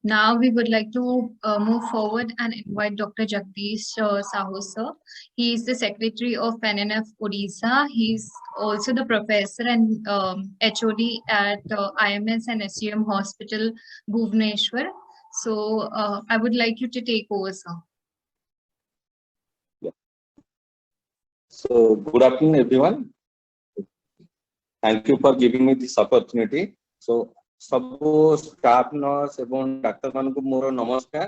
Now we would like to move forward and invite Dr. Jagdish Sahu sir. He is the Secretary of NNF Odisha. He's also the professor and HOD at IMS and SUM Hospital, Bhubaneswar. So I would like you to take over, sir. Yeah. So good afternoon, everyone. Thank you for giving me this opportunity. So सबो staff nurse एवं doctor मान को मोर नमस्कार।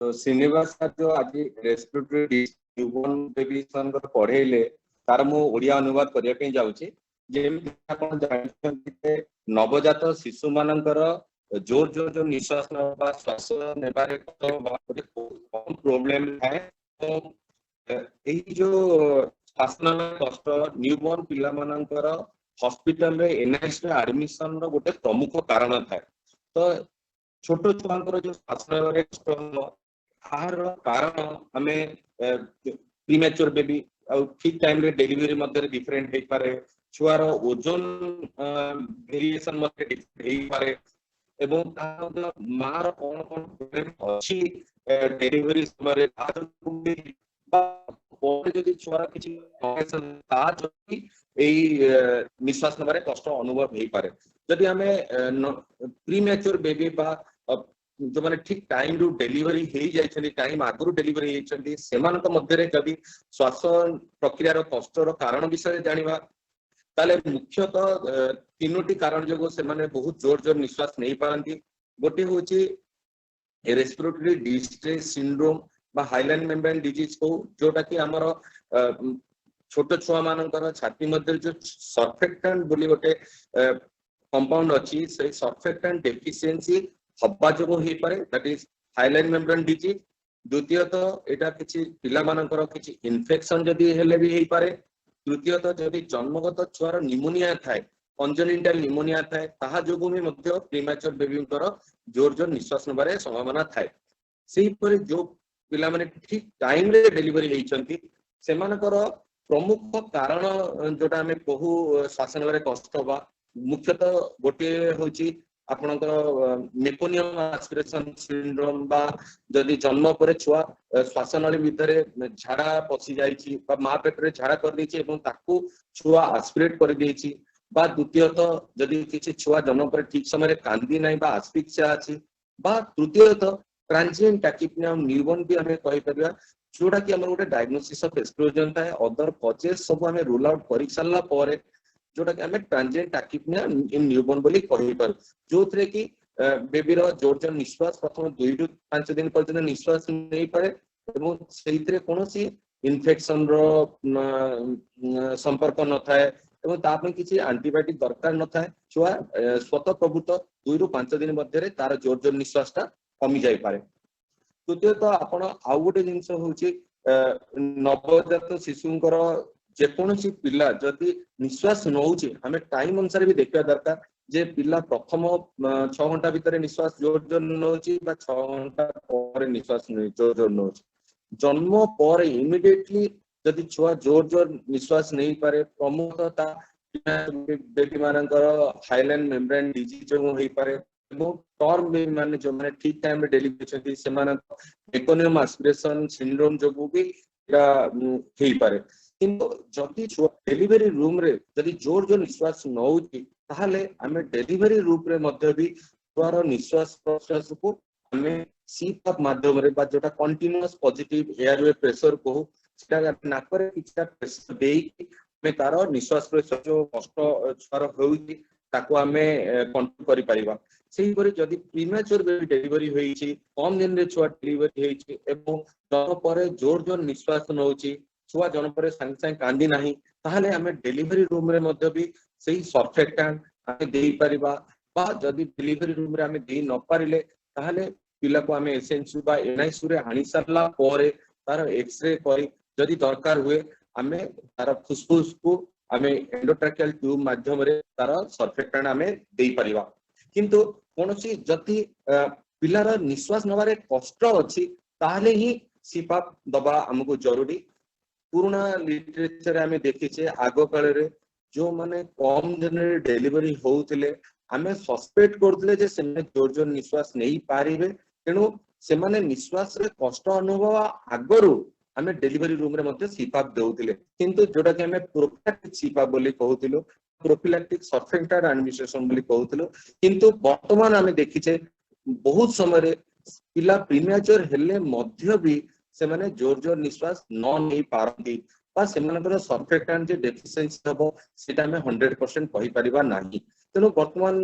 तो Srinivas sir जो आज respiratory newborn baby सन पढ़ेले तार मु ओडिया अनुवाद करिया पे जाउची। जेमि आपण जानते नवजात शिशु मानकर जोर जोर जो निश्वास नबा श्वास नेबारे कम प्रॉब्लम है। तो एही जो श्वास नबा कष्ट न्यूबॉर्न पिला मानकर हॉस्पिटल रे एनएस रे एडमिशन रो गोटे प्रमुख कारण थाए। तो छोट छुआंकर जो श्वास नबारे कष्ट आहार कारण हमें प्रीमेच्योर बेबी और ठीक टाइम रे डिलीवरी मध्ये डिफरेंट हे पारे, छुआर ओजन वेरिएशन मध्ये डिफरेंट हे पारे एवं ता मार कोन कोन प्रॉब्लम अछि डिलीवरी समय पर जदि छुआर किछि ता जदि एई निश्वास नबारे कष्ट अनुभव हे पारे। जदि हमें प्रीमेच्योर बेबी बा जो माने ठीक टाइम रु डिलीवरी हे जाइछली टाइम आगुरु डिलीवरी हे छली सेमानक मध्ये रे जदि श्वास प्रक्रिया रो कष्ट रो कारण विषय जानिबा ताले मुख्यतः तीनोटी कारण जो से माने बहुत जोर जोर निश्वास नहीं पारंती। गोटे होची रेस्पिरेटरी डिस्ट्रेस सिंड्रोम बा हाइलाइन मेम्ब्रेन डिजीज को जोटा कि हमर छोट छुआ मानकर छाती मध्ये जो सर्फेक्टेंट बोली गोटे कंपाउंड अछि से सर्फेक्टेंट डेफिशिएंसी हब्बा जो हे पारे that is hyaline membrane disease. द्वितीयतः एटा किछि पिला मानकर किछि इन्फेक्शन जदि हेले भी हे पारे। तृतीयतः जदि जन्मगत छुआर निमोनिया थाए कंजेनिटल निमोनिया थाए ताहा जोगु भी मध्य प्रीमेच्योर बेबींकर जोर जोर निश्वास नबारे संभावना थाए। सेही परे जो पिला माने ठीक टाइम रे डिलीवरी हेइचंती सेमानकर प्रमुख कारण जोटा हमें कहू श्वास नबारे कष्ट बा मुख्यतः गोटे होची आपनकर मेकोनियम एस्पिरेशन सिंड्रोम बा जदि जन्म परे छुआ श्वास नली भितरे झाड़ा पसी जाईची बा मा पेट रे झाड़ा कर देची एवं ताकू छुआ एस्पिरेट कर देची बा द्वितीयतः जदि किछि छुआ जन्म परे ठीक समय रे कांदी नाही बा एस्फिक्सिया अछि बा तृतीयतः ट्रांजिएंट टैकिपनिया न्यूबॉर्न भी हमें कहि परिया जोटा कि हमर गोटे डायग्नोसिस ऑफ एक्सप्लोजन था अदर कॉजेस सब हमें रूल आउट करि सल्ला परे जोटा कि हमें ट्रांजिएंट टैकिपनिया इन न्यूबॉर्न बोली कहि पर जोथरे कि बेबी रो जोर जोर निश्वास प्रथम 2 रु 5 दिन पर्यंत निश्वास नहीं पारे एवं सेहितरे कोनोसी इन्फेक्शन रो संपर्क न थाए एवं तापन किछि एंटीबायोटिक दरकार न थाए। छुआ स्वतः प्रभुत 2 रु 5 दिन मध्ये रे तार जोर जोर निश्वासटा कमी जाई पारे। तृतीयतः आपण आउ गोटे जिंस होची नवजात शिशुंकर जेकोनोसी पिला जदि निश्वास नउची हमें टाइम अनुसार भी देखा दरकार जे पिला प्रथम 6 घंटा भीतर निश्वास जोर जोर नउची बा 6 घंटा पर निश्वास जोर जोर नउची। जन्म पर इमिडिएटली जदि छुआ जोर जोर निश्वास नहीं पारे प्रमुखता बेबी मानकर हाइलाइन मेम्ब्रेन डिजीज जो होई पारे टर्म बेबी माने जो माने ठीक टाइम रे डिलीवरी छथि से माने मेकोनियम एस्पिरेशन सिंड्रोम जो भी हेई पारे। किंतु जदि छुआ डिलीवरी रूम रे जदि जोर जोर निश्वास नउची ताहले हमें डिलीवरी रूम रे मध्ये भी छुआर निश्वास प्रश्वास को हमें सीपैप माध्यम रे बा जोटा कंटीन्यूअस पॉजिटिव एयरवे प्रेशर को सेटा नाकरे किछटा प्रेशर देई में तार निश्वास प्रश्वास जो कष्ट छुआर होउची ताको हमें कंट्रोल करि परिबा। सेही परे जदि प्रीमेच्योर बेबी डिलीवरी होईची कम दिन रे छुआ डिलीवरी होईची एवं जन्म परे जोर जोर निश्वास नउची छुआ जन्म परे संग संग कांदी नाही ताहले हमें डिलीवरी रूम रे मध्ये भी सेही सर्फेक्टेंट हमें देई परिबा बा जदि डिलीवरी रूम रे हमें देई न पारिले ताहले पिला को हमें एसएनसी बा एनआईसी रे हानि सरला परे तार एक्सरे करी जदि दरकार हुए हमें तार फुसफुस को हमें एंडोट्रैकियल ट्यूब माध्यम रे तार सर्फेक्टेंट हमें देई परिबा। किंतु कोनोसी जति पिलार निश्वास नबारे कष्ट अछि ताहले ही सीपैप दबा हमको जरूरी। पुराना लिटरेचर हमें देखिछे आगो काल रे जो माने कम दिन रे डिलीवरी होउथिले आमे सस्पेक्ट करथले जे से जोर जोर निश्वास नहीं पारिबे तेणु से माने निश्वास रे कष्ट अनुभव आगरु आमे डेलिवरी रूम रे मध्ये सीपाप देउथिले किंतु जोटा कि आमे प्रोफिलैक्टिक सीपाप बोली कहउथिलो प्रोफिलैक्टिक सरफेक्टेड एडमिनिस्ट्रेशन बोली कहउथिलो किंतु वर्तमान आमे देखिचे बहुत समय रे पिला प्रीमेच्योर हेले मध्य भी से माने जोर जोर निश्वास न नहीं पारती बा से मानकर सरफेक्टेंट जे डेफिशिएंसी हबो सेटा में 100% कहि परिबा नाही तेणु वर्तमान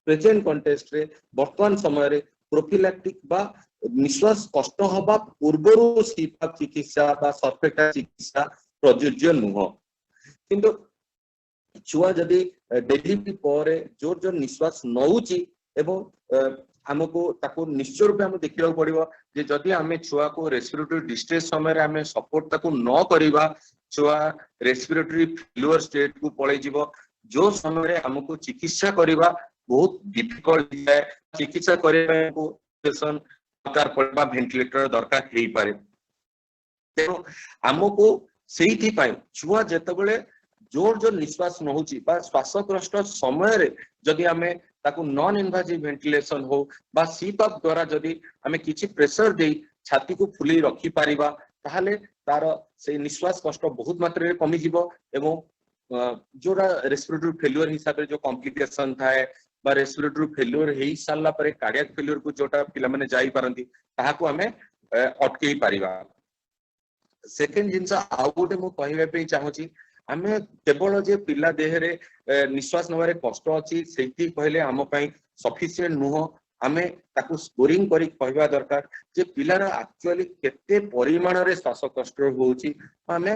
प्रेजेंट कॉन्टेक्स्ट रे वर्तमान समय रे प्रोफिलैक्टिक बा निश्वास कष्ट हबा पूर्वरु सीपाप चिकित्सा बा सरफेक्टेंट चिकित्सा प्रयोज्य नुह किंतु छुआ जदि डेलिवरी पर जोर जोर निश्वास नउची एवं हमको ताको निश्चय रूप में देखा पड़ो जे जदि आम छुआ को रेस्पिरेटरी डिस्ट्रेस समय आम सपोर्ट ताको न करिबा छुआ रेस्पिरेटरी फेल्युअर स्टेट को पळै जीवो जो समय हमको चिकित्सा करिबा बहुत डिफिकल्ट है चिकित्सा करबा को दरकार पड़बा वेंटिलेटर दरकार हेई पारे तेणु हमको सेहिथि पय छुआ जेतबेले जोर जोर निश्वास न होची बा श्वासकष्ट समय रे जदि आमे ताकू नॉन इनवाजिव वेंटिलेशन हो बा सीपाप द्वारा जदि आमे किछि प्रेशर दे छाती को फुली रखी पारिबा ताहाले तार से निश्वास कष्ट बहुत मात्रा रे कमी जीवो एवं जोरा रेस्पिरेटरी फेल्युअर हिसाब रे जो कॉम्प्लिकेशन थाए बा रेस्पिरेटरी फेल्युअर हेई साला परे कार्डियक फेल्युअर को जोटा पिला माने जाई पारंती ताहाको आमे अटकेई पारिबा सेकंड जिंस आउ गोटे मु कहबे पे चाहूची आमे केवल जे पिला देह रे निश्वास नबारे कष्ट अछि सेति कहले हम पई सफिशिएंट नुह आमे ताकू स्कोरिंग करी कहबा दरकार जे पिलार एक्चुअली केते परिमाण रे श्वास कष्ट होउची आमे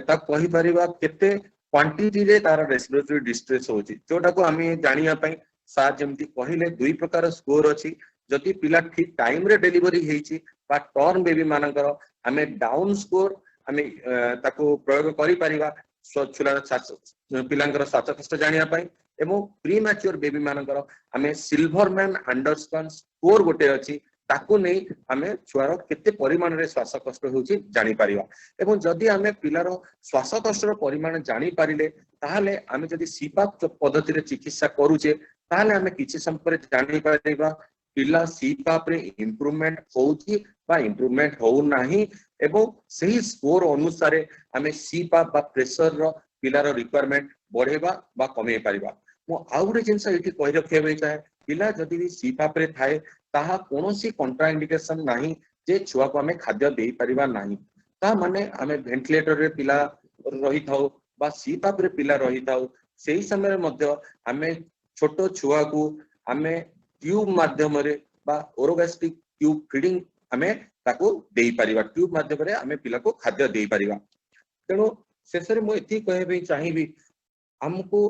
ता कहि परिबा केते क्वांटिटी रे तार रेस्पिरेटरी डिस्ट्रेस होउची जोटा को आमे जानिया पई सा जेमति कहिले दुई प्रकार स्कोर अछि जदि पिला ठीक टाइम रे डिलीवरी हेची बा टर्न बेबी मानकर आमे डाउन स्कोर आमे ताकू प्रयोग करि परिबा छुलार पिलांकर श्वास कष्ट जानिया पई एवं प्रीमैच्योर बेबी मानकर आमे सिल्वरमैन अंडरस्टैंड स्कोर गोटे अछि ताकू नै आमे छुआर केते परिमाण रे श्वास कष्ट होउची जानि परिबा एवं जदि आमे पिलार श्वास कष्ट रो परिमाण जानि पारिले ताहाले आमे जदि सीपाप पद्धति रे चिकित्सा करूचे ताहाले आमे किछि संपर्क जानि पारिबा पिला सीपाप रे इंप्रूवमेंट होउची बा इंप्रूवमेंट हो नाही एवं सही स्कोर अनुसार आमे सीपाप बा प्रेशर रो पिलार रिक्वायरमेंट बढ़ेबा बा कमे पारिबा मो आउरे जिंस एठी कहि रखेबे चाहे पिला जदि भी सीपाप रे थाए ताहा कोनोसी कंट्राइंडिकेशन नाही जे छुआ को आमे खाद्य देई परिबा नाही ता माने आमे वेंटिलेटर रे पिला रही थाउ बा सीपाप रे पिला रही थाउ सेही समय मध्य आमे छोटो छुआ को आमे ट्यूब माध्यम रे बा ओरोगैस्ट्रिक ट्यूब फीडिंग आमे ताको देई परिबा ट्यूब माध्यम रे आमे पिला को खाद्य देई परिबा तेणु शेषरे मु एथि कहबे चाहिबी हमको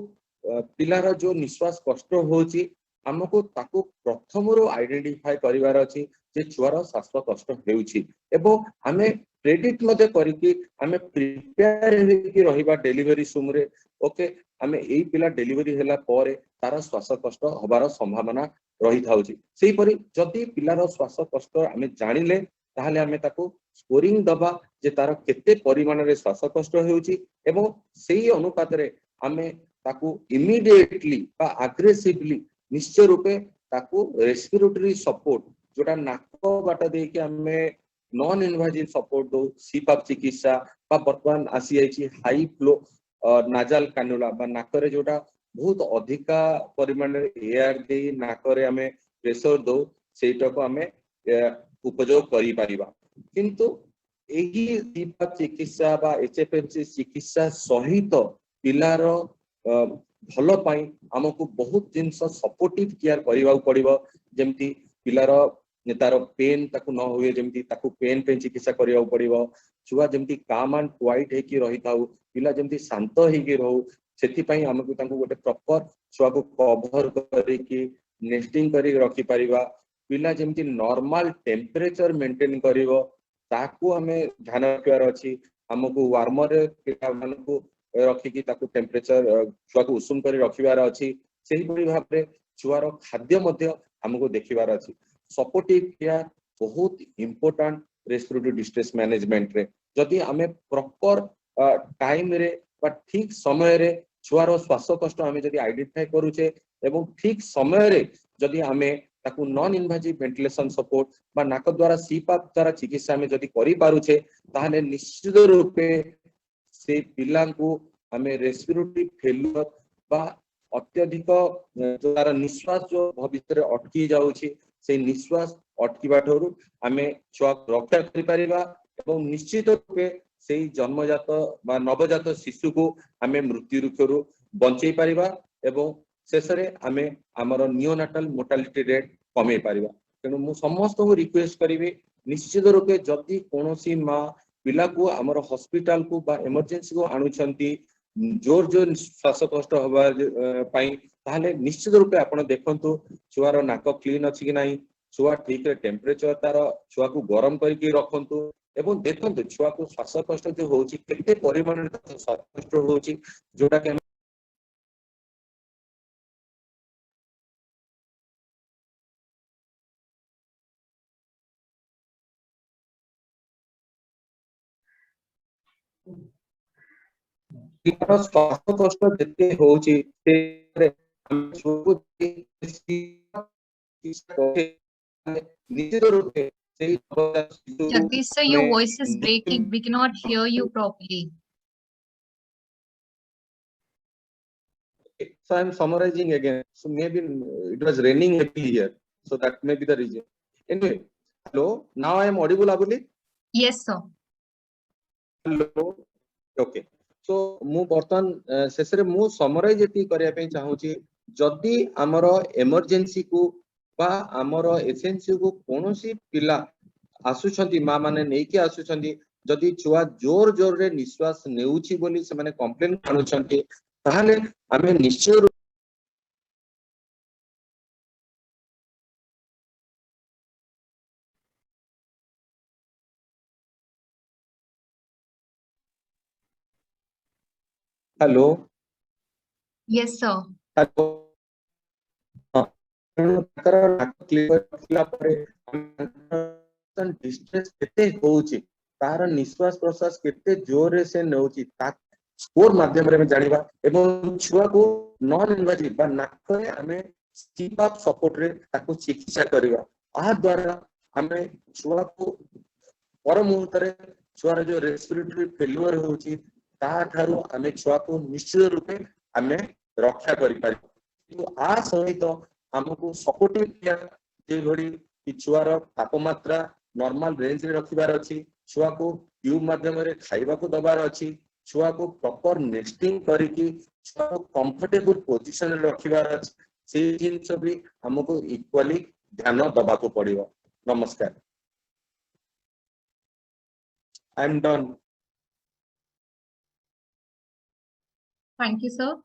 पिलार जो निश्वास कष्ट होची हमको ताको प्रथम रो आइडेंटिफाई करिवार अछि जे छुआर श्वास कष्ट हेउची एवं हमें प्रेडिक्ट मध्ये करिकि हमें प्रिपेयर हेकि रहिबा डेलिवरी रूम रे ओके हमें एई पिला डेलिवरी होला परे तार श्वास कष्ट होबार संभावना रही थाउची सेही परि जदि पिलार श्वास कष्ट हमें जानिले ताहले हमें ताको स्कोरिंग दबा जे तार केते परिमाण रे श्वास कष्ट हेउची एवं सेही अनुपात रे हमें ताको इमीडिएटली बा अग्रेसिवली निश्चय रूपे ताको रेस्पिरेटरी सपोर्ट जोटा नाक बाट दे के हमें नॉन इनवाजिव सपोर्ट दो सीपाप चिकित्सा बा वर्तमान आसी आइची हाई फ्लो नाजल कानुला बा नाकरे जोटा बहुत अधिका परिमाण रे एयर दे नाकरे हमें प्रेशर दो सेटा को हमें उपयोग करि परिबा किंतु एही सीपाप चिकित्सा बा एचएफएमसी चिकित्सा सहित पिलार भलो पाई हमको बहुत जिंस सपोर्टिव केयर करिवा पड़िबो जेमती पिलार तार पेन ताकू न हुए जेमती ताकू पेन पे चिकित्सा करिवा पड़िबो छुआ जेमती काम एंड क्वाइट हे की रही थाउ पिला जेमती शांत हे की रहू सेति पई हमको ताकू गोटे प्रॉपर छुआ को कवर करी की नेस्टिंग करी रखी परिबा पिला जेमती नॉर्मल टेंपरेचर मेंटेन करिवो ताकू हमें ध्यान रखिवार अछि हमको वार्मर पिला मानकू रखिकी ताकू टेंपरेचर छुआ को उषुम करी रखिवार अछि सेही परि भाबरे छुआर खाद्य मध्य हमको देखिवार अछि सपोर्टिव केयर बहुत इंपोर्टेंट रेस्पिरेटरी डिस्ट्रेस मैनेजमेंट रे जदि हमें प्रॉपर टाइम रे बा ठीक समय रे छुआर श्वास कष्ट हमें जदि आइडेंटिफाई करूचे एवं ठीक समय रे जदि हमें ताकू नॉन इन्वेजिव वेंटिलेशन सपोर्ट बा नाक द्वारा सीपाप द्वारा चिकित्सा में जदि करि पारुछे ताहले निश्चित रूपे से पिला को हमें रेस्पिरेटरी फेल्युअर बा अत्यधिक जो तार निश्वास जो भविष्य रे अटकी जाउछि से निश्वास अटकीबा ठोरु हमें छुआ रक्षा करि परिबा एवं निश्चित रूपे से जन्मजात बा नवजात शिशु को हमें मृत्यु रुखरु बंचई परिबा एवं शेषरे हमें आमर नियोनाटल मोर्टालिटी रेट कमे परिबा तेणु मु समस्त को रिक्वेस्ट करिवे निश्चित रूपे जदि कोनोसी मां पिला को आमर हॉस्पिटल को बा इमरजेंसी को आणुछंती जोर जोर श्वासकष्ट हवा पाई ताहले निश्चित रूपे आपण देखंतु छुआर नाक क्लीन अछि कि नाही छुआ ठीक रे टेम्परेचर तार छुआ को गरम करके रखंतु एवं देखंतु छुआ को श्वासकष्ट जो होउची केते परिमाण रे श्वासकष्ट होउची जोटा के श्वासकष्ट जेते होउची से हम छुआ को निश्चित रूपे से Jagdish sir, your voice is breaking. We cannot hear you properly. So I'm summarizing again. So maybe it was raining heavily here. So that may be the reason. Anyway, hello. Now I am audible, Abuli? Yes, sir. Hello. Okay. So मु बर्तन शेष रे मु summarise एति करिया पे चाहूची जदि हमर इमरजेंसी को बा हमर एसेंसी को कोनोसी पिला आसुछंती मां माने नै कि आसुछंती जदि छुआ जोर जोर रे निश्वास नेउची बोली से माने कंप्लेन करूछंती ताहले हमें निश्चय hello Yes, sir. Hello distress केते होउची तार निश्वास प्रश्वास केते जोर रे से नउची ता स्कोर माध्यम रे जानिबा एवं छुआ को नॉन इन्वेजिव बा नाक रे हमें सीपाप सपोर्ट रे ताको चिकित्सा करबा आ द्वारा हमें छुआ को पर मुहूर्त रे छुआ रे जो रेस्पिरेटरी फेल्युअर होउची ता थारु हमें छुआ को निश्चित रूपे हमें रक्षा करि पारि तो आ सहित हमको सपोर्टिव केयर जे भरी कि छुआर तापमात्रा नॉर्मल रेंज रे रखिबार अछि छुआ को ट्यूब माध्यम रे खाइबा को दबार अछि छुआ को प्रॉपर नेस्टिंग करिकि छुआ को कंफर्टेबल पोजीशन रे रखिबार अछि से जिंस भी हमको इक्वली ध्यान दबा को पड़िबो नमस्कार I am done Thank you, sir.